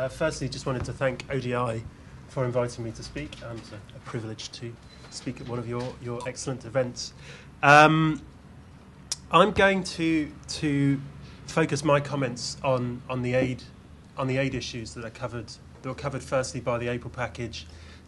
Firstly, just wanted to thank ODI for inviting me to speak. It's a privilege to speak at one of your excellent events. I'm going to focus my comments on the aid issues that were covered firstly by the April package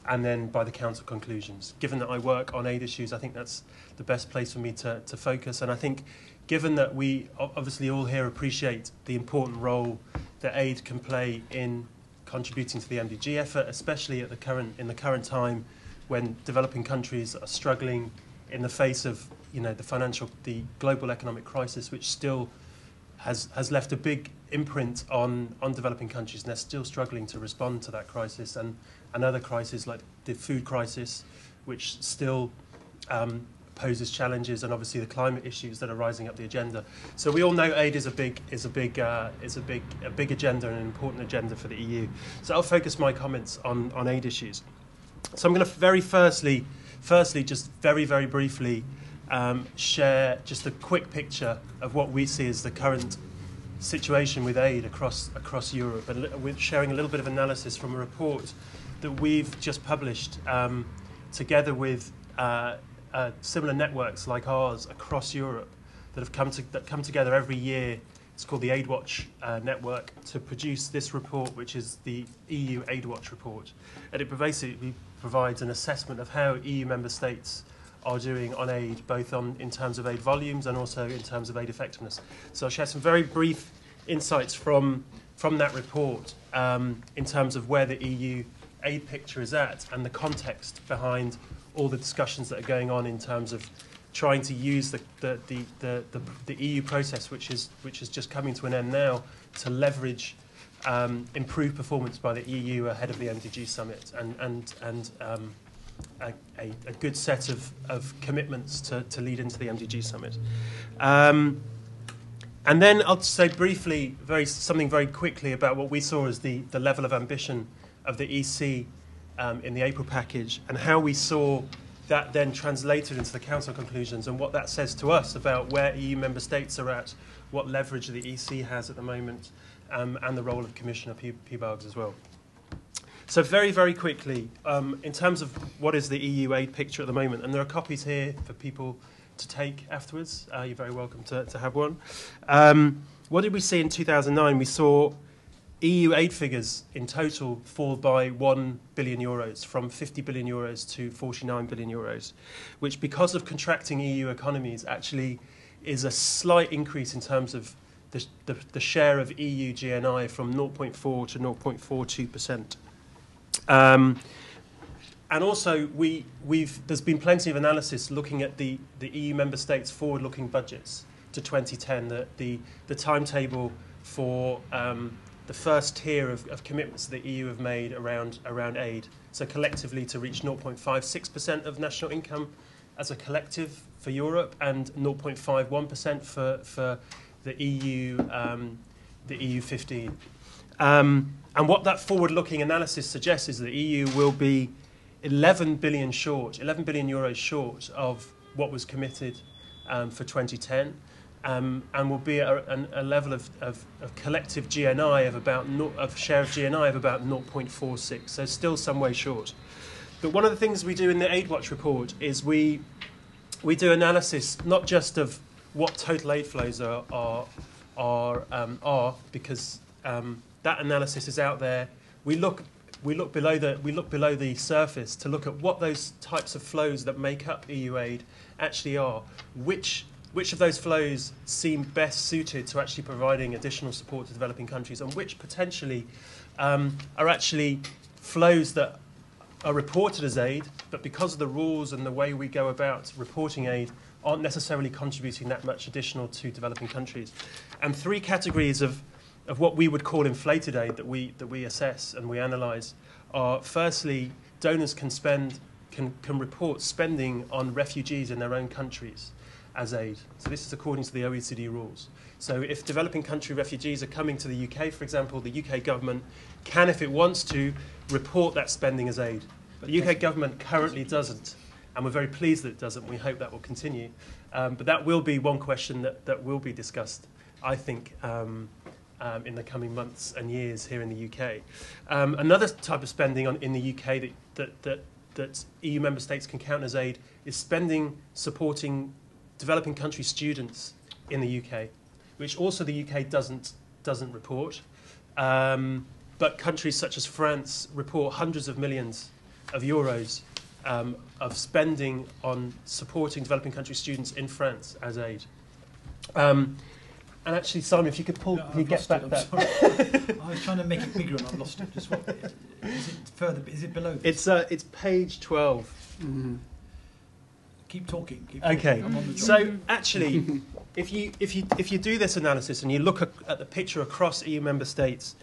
and then by the Council conclusions. Given that I work on aid issues, I think that's the best place for me to focus. And I think, given that we obviously all here appreciate the important role that aid can play in contributing to the MDG effort, especially in the current time when developing countries are struggling in the face of the global economic crisis, which still has left a big imprint on developing countries, and they're still struggling to respond to that crisis and other crises like the food crisis, which still poses challenges, and obviously the climate issues that are rising up the agenda. So we all know aid is a big agenda and an important agenda for the EU. So I'll focus my comments on aid issues. So I'm going to firstly, just very briefly share just a quick picture of what we see as the current situation with aid across Europe, and we're sharing a little bit of analysis from a report that we've just published together with similar networks like ours across Europe that come together every year. It's called the Aid Watch network, to produce this report, which is the EU Aid Watch report, and it basically provides an assessment of how EU member states are doing on aid, both in terms of aid volumes and also in terms of aid effectiveness. So I'll share some very brief insights from that report in terms of where the EU aid picture is at and the context behind all the discussions that are going on in terms of trying to use the EU process, which is just coming to an end now, to leverage improved performance by the EU ahead of the MDG summit and a good set of commitments to lead into the MDG summit. And then I'll say briefly, something very quickly about what we saw as the level of ambition of the EC in the April package, and how we saw that then translated into the Council conclusions, and what that says to us about where EU member states are at, what leverage the EC has at the moment, and the role of Commissioner Piebalgs as well. So very quickly, in terms of what is the EU aid picture at the moment, and there are copies here for people to take afterwards. You're very welcome to have one. What did we see in 2009? We saw EU aid figures in total fall by €1 billion, from 50 billion euros to 49 billion euros, which, because of contracting EU economies, actually is a slight increase in terms of the share of EU GNI from 0.4 to 0.42%. And also, there's been plenty of analysis looking at the EU member states' forward-looking budgets to 2010. The timetable for the first tier of commitments that the EU have made around aid. So collectively to reach 0.56% of national income as a collective for Europe, and 0.51% for the EU 15. And what that forward-looking analysis suggests is that the EU will be 11 billion euros short of what was committed for 2010, and will be at a level of collective GNI of share of GNI of about 0.46. So still some way short. But one of the things we do in the Aid Watch report is we do analysis not just of what total aid flows are because that analysis is out there. We look below the surface to look at what those types of flows that make up EU aid actually are. Which of those flows seem best suited to actually providing additional support to developing countries, and which potentially are actually flows that are reported as aid, but because of the rules and the way we go about reporting aid, aren't necessarily contributing that much additional to developing countries. And three categories of what we would call inflated aid that we assess and we analyse are: firstly, donors can report spending on refugees in their own countries as aid. So this is according to the OECD rules. So if developing country refugees are coming to the UK, for example, the UK government can, if it wants to, report that spending as aid. But the UK government currently doesn't, and we're very pleased that it doesn't. We hope that will continue. But that will be one question that will be discussed, I think, in the coming months and years here in the UK. Another type of spending in the UK that EU member states can count as aid is spending supporting developing country students in the UK, which also the UK doesn't report. But countries such as France report hundreds of millions of euros of spending on supporting developing country students in France as aid. And actually, Simon, if you could pull, can you get back that? I was trying to make it bigger and I've lost it. Just what, is it further? Is it below? It's page 12. Mm-hmm. Keep talking. Okay. So actually, if you do this analysis and you look at the picture across EU member states,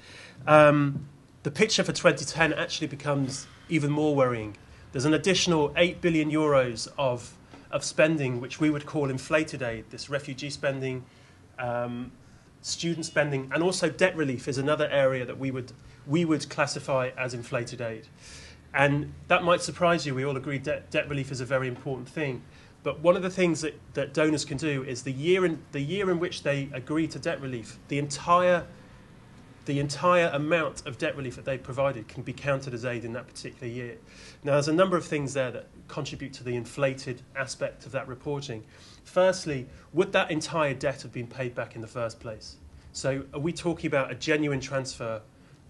the picture for 2010 actually becomes even more worrying. There's an additional 8 billion euros of spending, which we would call inflated aid. This refugee spending, student spending, and also debt relief is another area that we would classify as inflated aid. And that might surprise you. We all agree debt relief is a very important thing. But one of the things that donors can do is the year in which they agree to debt relief, the entire amount of debt relief that they've provided can be counted as aid in that particular year. Now, there's a number of things there that contribute to the inflated aspect of that reporting. Firstly, would that entire debt have been paid back in the first place? So are we talking about a genuine transfer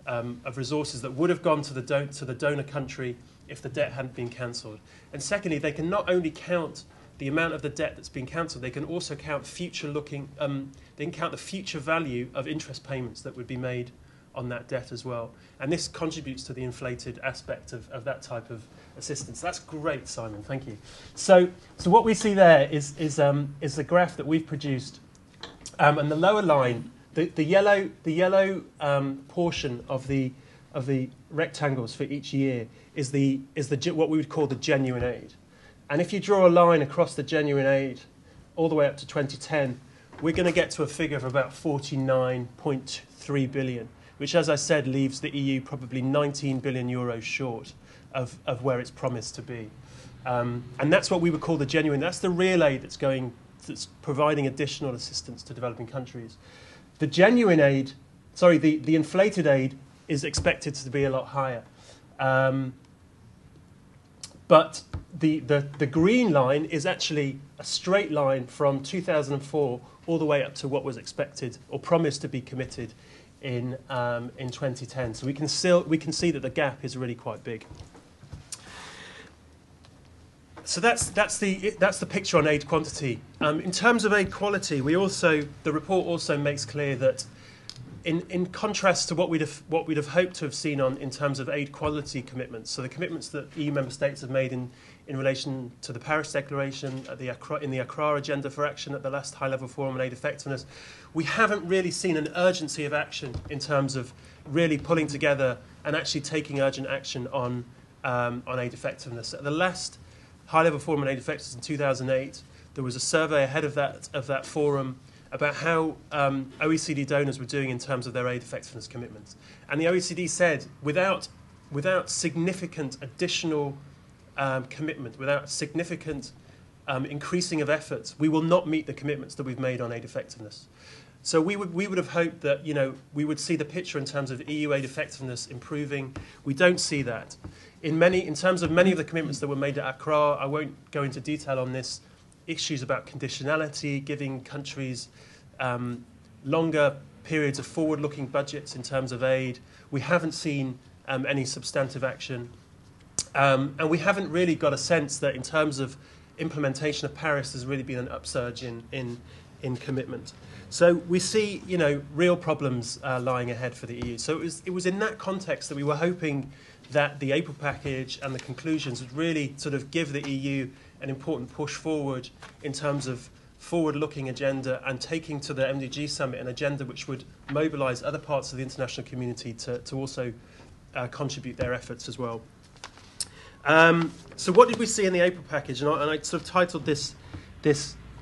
of resources that would have gone to the donor country if the debt hadn't been cancelled? And secondly, they can not only count the amount of the debt that's been cancelled, they can also count they can count the future value of interest payments that would be made on that debt as well. And this contributes to the inflated aspect of that type of assistance. That's great, Simon, thank you. So what we see there is the graph that we've produced, and the lower line, the yellow portion of the rectangles for each year is what we would call the genuine aid. And if you draw a line across the genuine aid all the way up to 2010, we're going to get to a figure of about 49.3 billion, which, as I said, leaves the EU probably 19 billion euros short of where it's promised to be. And that's what we would call the genuine. That's the real aid that's providing additional assistance to developing countries. The genuine aid, the inflated aid is expected to be a lot higher. But the green line is actually a straight line from 2004 all the way up to what was expected or promised to be committed in 2010. So we can see that the gap is really quite big. So that's the picture on aid quantity. In terms of aid quality, the report also makes clear that in contrast to what we'd have hoped to have seen in terms of aid quality commitments, so the commitments that EU member states have made in relation to the Paris Declaration, in the Accra Agenda for Action at the last high-level forum on aid effectiveness, we haven't really seen an urgency of action in terms of really pulling together and actually taking urgent action on aid effectiveness. At the last high-level forum on aid effectiveness in 2008, there was a survey ahead of that forum about how OECD donors were doing in terms of their aid effectiveness commitments. And the OECD said, without significant additional commitment, without significant increasing of efforts, we will not meet the commitments that we've made on aid effectiveness. So we would have hoped that we would see the picture in terms of EU aid effectiveness improving. We don't see that. In terms of many of the commitments that were made at Accra, I won't go into detail on this, issues about conditionality, giving countries longer periods of forward-looking budgets in terms of aid. We haven't seen any substantive action. And we haven't really got a sense that in terms of implementation of Paris, there's really been an upsurge in commitment. So we see, real problems lying ahead for the EU. So it was in that context that we were hoping that the April package and the conclusions would really sort of give the EU an important push forward in terms of forward-looking agenda and taking to the MDG summit an agenda which would mobilise other parts of the international community to also contribute their efforts as well. So what did we see in the April package? And I sort of titled this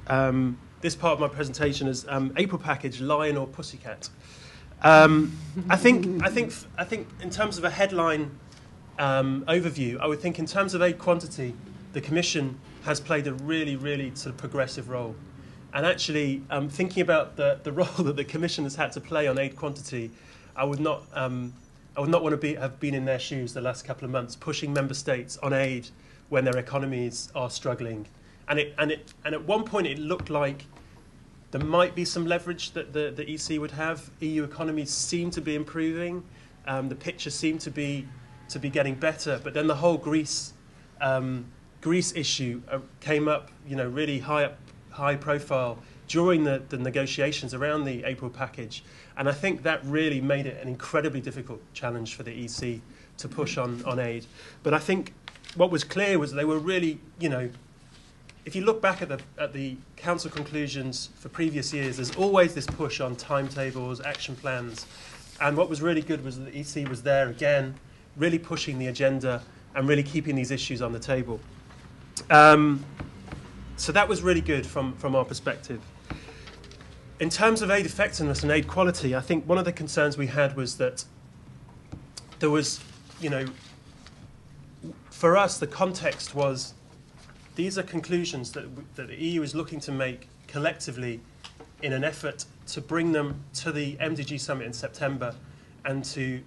part of my presentation as April package, lion or pussycat. I think in terms of a headline overview, I would think in terms of aid quantity, the Commission has played a really, really sort of progressive role And actually, thinking about the role that the Commission has had to play on aid quantity, I would not want to have been in their shoes the last couple of months, pushing member states on aid when their economies are struggling. And at one point it looked like there might be some leverage that the EC would have. EU economies seem to be improving. The picture seemed to be getting better. But then the whole Greece issue came up, really high profile during the negotiations around the April package. And I think that really made it an incredibly difficult challenge for the EC to push on aid. But I think what was clear was they were really, if you look back at the Council conclusions for previous years, there's always this push on timetables, action plans. And what was really good was that the EC was there again, really pushing the agenda and really keeping these issues on the table. So that was really good from our perspective. In terms of aid effectiveness and aid quality, I think one of the concerns we had was that there was, for us, the context was these are conclusions that the EU is looking to make collectively in an effort to bring them to the MDG summit in September and to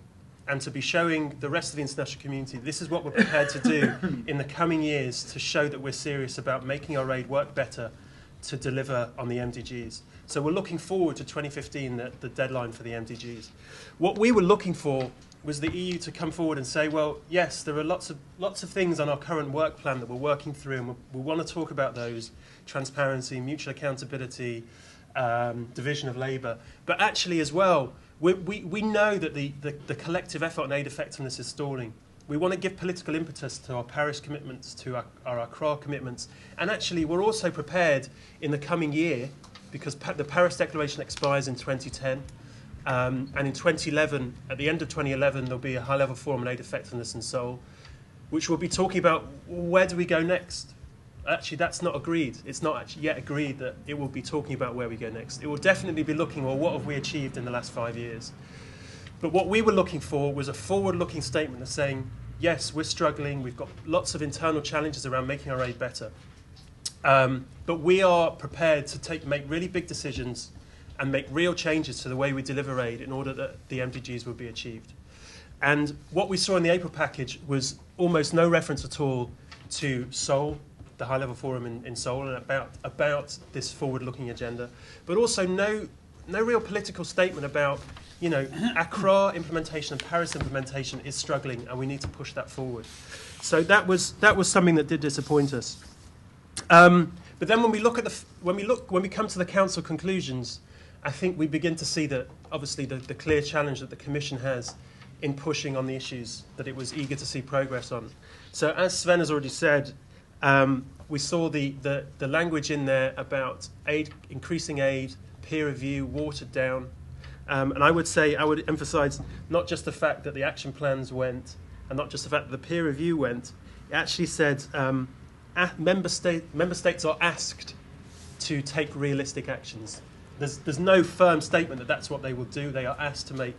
be showing the rest of the international community this is what we're prepared to do in the coming years to show that we're serious about making our aid work better to deliver on the MDGs. So we're looking forward to 2015, the deadline for the MDGs. What we were looking for was the EU to come forward and say, well, yes, there are lots of things on our current work plan that we're working through, and we want to talk about those: transparency, mutual accountability, division of labour. But actually, as well, we know that the collective effort on aid effectiveness is stalling. We want to give political impetus to our Paris commitments, to our Accra commitments, and actually, we're also prepared in the coming year, because the Paris Declaration expires in 2010. And in 2011, at the end of 2011, there'll be a high-level forum on aid effectiveness in Seoul, which will be talking about where do we go next. Actually, that's not agreed. It's not actually yet agreed that it will be talking about where we go next. It will definitely be looking, well, what have we achieved in the last 5 years? But what we were looking for was a forward-looking statement of saying, yes, we're struggling. We've got lots of internal challenges around making our aid better. But we are prepared to make really big decisions and make real changes to the way we deliver aid in order that the MDGs will be achieved. And what we saw in the April package was almost no reference at all to Seoul, the high-level forum in Seoul, and about this forward-looking agenda, but also no real political statement about, Accra implementation and Paris implementation is struggling, and we need to push that forward. So that was something that did disappoint us. But then when we come to the Council conclusions, I think we begin to see that, obviously, the clear challenge that the Commission has in pushing on the issues that it was eager to see progress on. So as Sven has already said, we saw the language in there about aid, increasing aid, peer review, watered down. And I would emphasise not just the fact that the action plans went, and not just the fact that the peer review went. It actually said member states are asked to take realistic actions. There's no firm statement that that's what they will do. They are asked to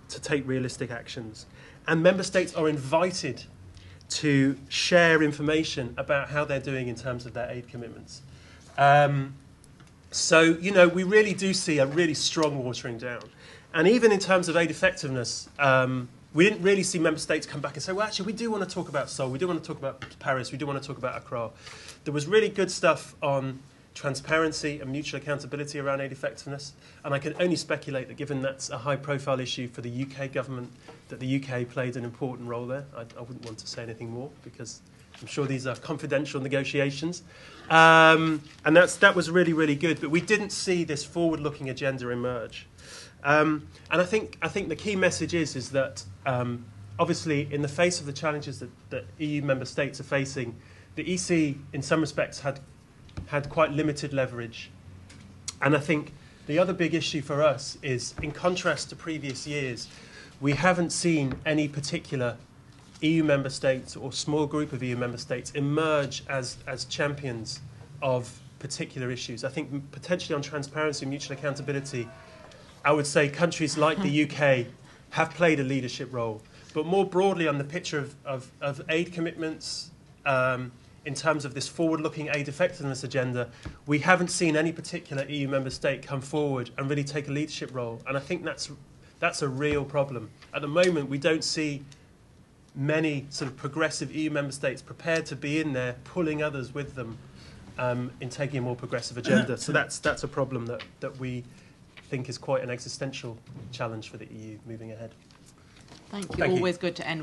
take realistic actions. And member states are invited to share information about how they're doing in terms of their aid commitments. So, we really do see a really strong watering down. And even in terms of aid effectiveness, we didn't really see member states come back and say, well, actually, we do want to talk about Seoul, we do want to talk about Paris, we do want to talk about Accra. There was really good stuff on transparency and mutual accountability around aid effectiveness. And I can only speculate that given that's a high-profile issue for the UK government, that the UK played an important role there. I wouldn't want to say anything more because I'm sure these are confidential negotiations. And that was really, really good. But we didn't see this forward-looking agenda emerge. And I think the key message is that, obviously, in the face of the challenges that EU member states are facing, the EC, in some respects, had quite limited leverage. And I think the other big issue for us is, in contrast to previous years, we haven't seen any particular EU member states or small group of EU member states emerge as champions of particular issues. I think potentially on transparency and mutual accountability, I would say countries like the UK have played a leadership role. But more broadly on the picture of aid commitments, in terms of this forward-looking aid effectiveness agenda, we haven't seen any particular EU member state come forward and really take a leadership role. And I think that's a real problem. At the moment, we don't see many sort of progressive EU member states prepared to be in there, pulling others with them in taking a more progressive agenda. So that's a problem that we think is quite an existential challenge for the EU moving ahead. Thank you. Thank you. Always good to end